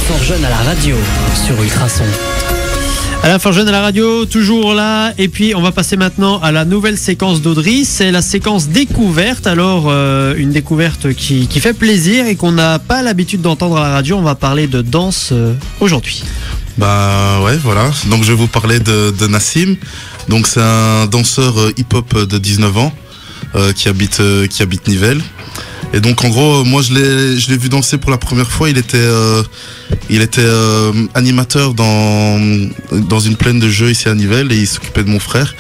Fort Jeune à la radio sur Ultrason. Alain Fort Jeune à la radio, toujours là. Et puis on va passer maintenant à la nouvelle séquence d'Audrey. C'est la séquence découverte. Alors une découverte qui fait plaisir et qu'on n'a pas l'habitude d'entendre à la radio. On va parler de danse aujourd'hui. Bah ouais, voilà. Donc je vais vous parler de Nassim. Donc c'est un danseur hip-hop de 19 ans qui habite Nivelles. Et donc en gros, moi je l'ai vu danser pour la première fois. Il était animateur dans une plaine de jeux ici à Nivelles et il s'occupait de mon frère.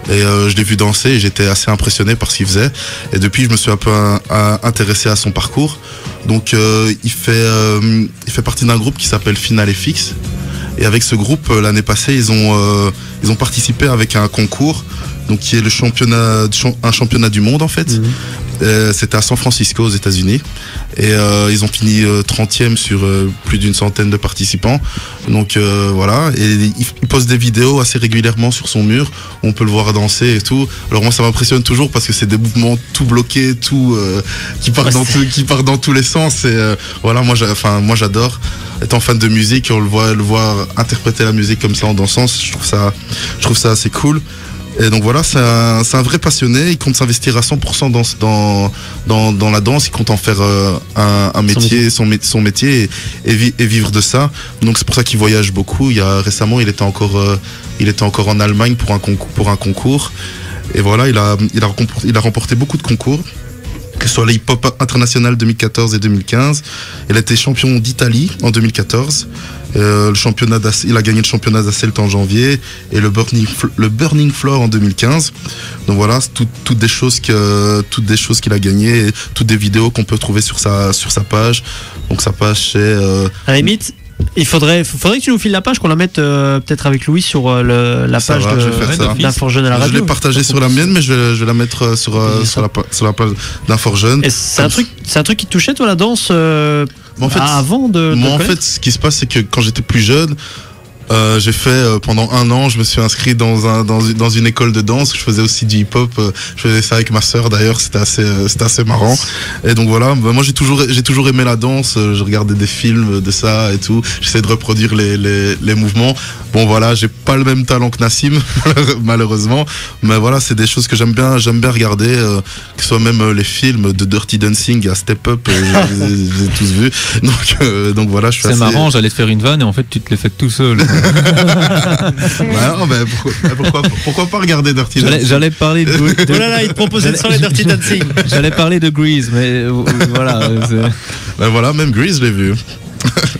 Et je l'ai vu danser et j'étais assez impressionné par ce qu'il faisait. Et depuis, je me suis un peu intéressé à son parcours. Donc il fait partie d'un groupe qui s'appelle Final FX. Et avec ce groupe, l'année passée, ils ont participé avec un concours, donc qui est un championnat du monde en fait. Mmh. C'était à San Francisco aux États-Unis et ils ont fini 30e sur plus d'une centaine de participants. Donc voilà, et il poste des vidéos assez régulièrement sur son mur. On peut le voir danser et tout. Alors moi ça m'impressionne toujours parce que c'est des mouvements tout bloqués, qui partent dans tous les sens. Et voilà, moi j'adore. Étant fan de musique, on le voit interpréter la musique comme ça en dansant. Je trouve ça assez cool. Et donc voilà, c'est un vrai passionné. Il compte s'investir à 100% dans la danse. Il compte en faire un métier, son métier et vivre de ça. Donc c'est pour ça qu'il voyage beaucoup. Récemment, il était encore en Allemagne pour un concours. Et voilà, il a remporté beaucoup de concours, que ce soit le hip-hop international 2014 et 2015. Il a été champion d'Italie en 2014. Il a gagné le championnat d'Asselt en janvier et le Burning Floor en 2015. Donc voilà, toutes des choses qu'il a gagnées, et toutes des vidéos qu'on peut trouver sur sa page. Donc sa page c'est à la limite, il faudrait que tu nous files la page, qu'on la mette peut-être avec Louis sur la page d'Un Fort Jeune à la radio. Je l'ai partagée sur la mienne, mais je vais la mettre sur la page d'Un Fort Jeune. Et c'est un truc qui te touchait, toi, la danse en fait, avant de moi, en fait, ce qui se passe, c'est que quand j'étais plus jeune, j'ai fait pendant 1 an, je me suis inscrit dans une école de danse. Je faisais aussi du hip-hop. Je faisais ça avec ma sœur d'ailleurs. C'était assez marrant. Et donc voilà, moi j'ai toujours aimé la danse. Je regardais des films de ça et tout. J'essayais de reproduire les mouvements. Bon voilà, j'ai pas le même talent que Nassim malheureusement. Mais voilà, c'est des choses que j'aime bien regarder. Que ce soit même les films de Dirty Dancing à Step Up, je les ai tous vus. Donc voilà, je suis C'est marrant. J'allais te faire une vanne et en fait tu te l'es fait tout seul. Pourquoi pas regarder Dirty Dancing? J'allais parler de... Oh là là, il te proposait de sans les Dirty Dancing. J'allais parler de Grease, mais voilà. Ben voilà, même Grease, je l'ai vu.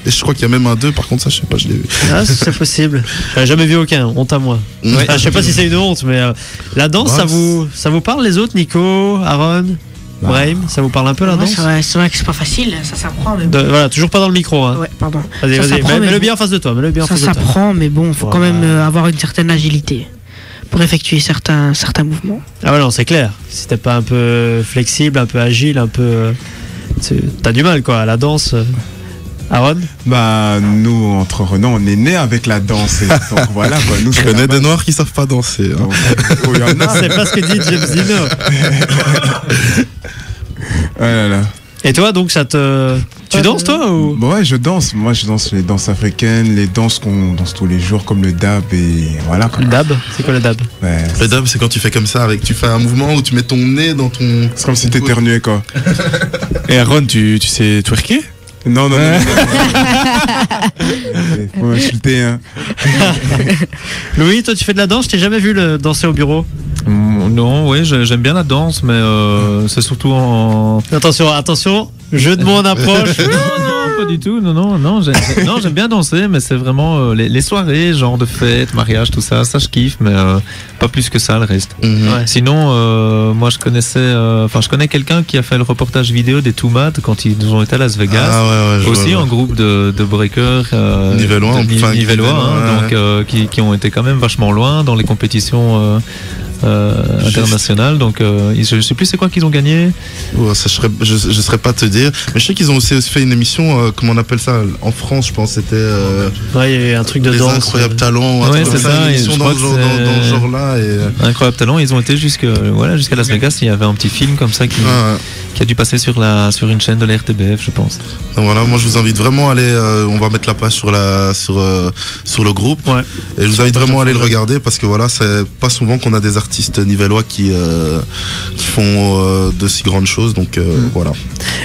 Et je crois qu'il y a même un 2, par contre ça je sais pas, je l'ai vu. Ah, c'est possible. J'en ai jamais vu aucun, honte à moi. Ouais. Je sais pas si c'est une honte, mais la danse, ça vous parle les autres, Nico, Aaron, Brahim, ça vous parle un peu la danse? C'est vrai que c'est pas facile, ça s'apprend. Mais bon. Voilà, toujours pas dans le micro. Hein. Ouais, pardon. Vas-y, mets-le bien en face de toi. Ça s'apprend, mais bon, faut quand même avoir une certaine agilité pour effectuer certains mouvements. Ah ouais, non, c'est clair. Si t'es pas un peu flexible, un peu agile, un peu... T'as du mal, quoi, à la danse. Aaron? Bah, nous, entre Renan, on est nés avec la danse. Donc voilà, quoi. Nous, je connais des noirs qui savent pas danser. Hein. C'est pas ce que dit James Dino. Ouais, là. Et toi, donc, tu danses, toi ou... Ouais, je danse. Moi, je danse les danses africaines, les danses qu'on danse tous les jours, comme le dab et voilà. Quoi. Le dab? C'est quoi le dab? Ouais, le dab, c'est quand tu fais comme ça, tu fais un mouvement où tu mets ton nez dans ton... C'est comme si t'éternuais, quoi. Et Aaron, tu sais twerker? Non. Faut m'insulter, hein. Louis, toi, tu fais de la danse? Je t'ai jamais vu danser au bureau? Non, oui, j'aime bien la danse, mais c'est surtout en... Attention, jeu de mots en approche. Non, pas du tout, non, j'aime bien danser, mais c'est vraiment les soirées, genre de fête, mariage, tout ça je kiffe, mais pas plus que ça, le reste. Ouais. Sinon, moi je connais quelqu'un qui a fait le reportage vidéo des Toumad quand ils ont été à Las Vegas, aussi en groupe de breakers nivellois, donc qui ont été quand même vachement loin dans les compétitions international. Donc je sais plus c'est quoi qu'ils ont gagné. Je saurais pas te dire, mais je sais qu'ils ont aussi fait une émission, comment on appelle ça en France, je pense c'était ouais, il y a un truc de danse, Incroyable Talent, ouais, c'est ça, une émission dans le genre là et... Incroyable Talent, ils ont été jusqu'à Las Vegas, il y avait un petit film comme ça qui a dû passer sur une chaîne de la RTBF, je pense. Donc voilà, moi je vous invite vraiment à aller, on va mettre la page sur le groupe. Ouais. Et je vous invite vraiment à aller le regarder parce que voilà, c'est pas souvent qu'on a des artistes nivellois qui font de si grandes choses. Donc voilà.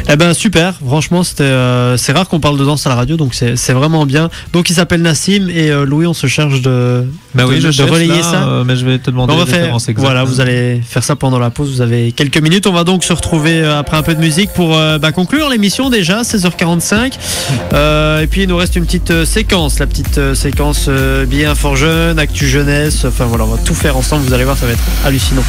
Eh ben super, franchement c'est rare qu'on parle de danse à la radio, donc c'est vraiment bien. Donc il s'appelle Nassim et Louis, on se charge de relayer ça. Mais je vais te demander les références exactes. Voilà, vous allez faire ça pendant la pause, vous avez quelques minutes. On va donc se retrouver après un peu de musique pour conclure l'émission déjà, 16h45. Et puis il nous reste une petite séquence, la petite séquence billets info jeune, actu jeunesse, enfin voilà, on va tout faire ensemble, vous allez voir, ça va être hallucinant.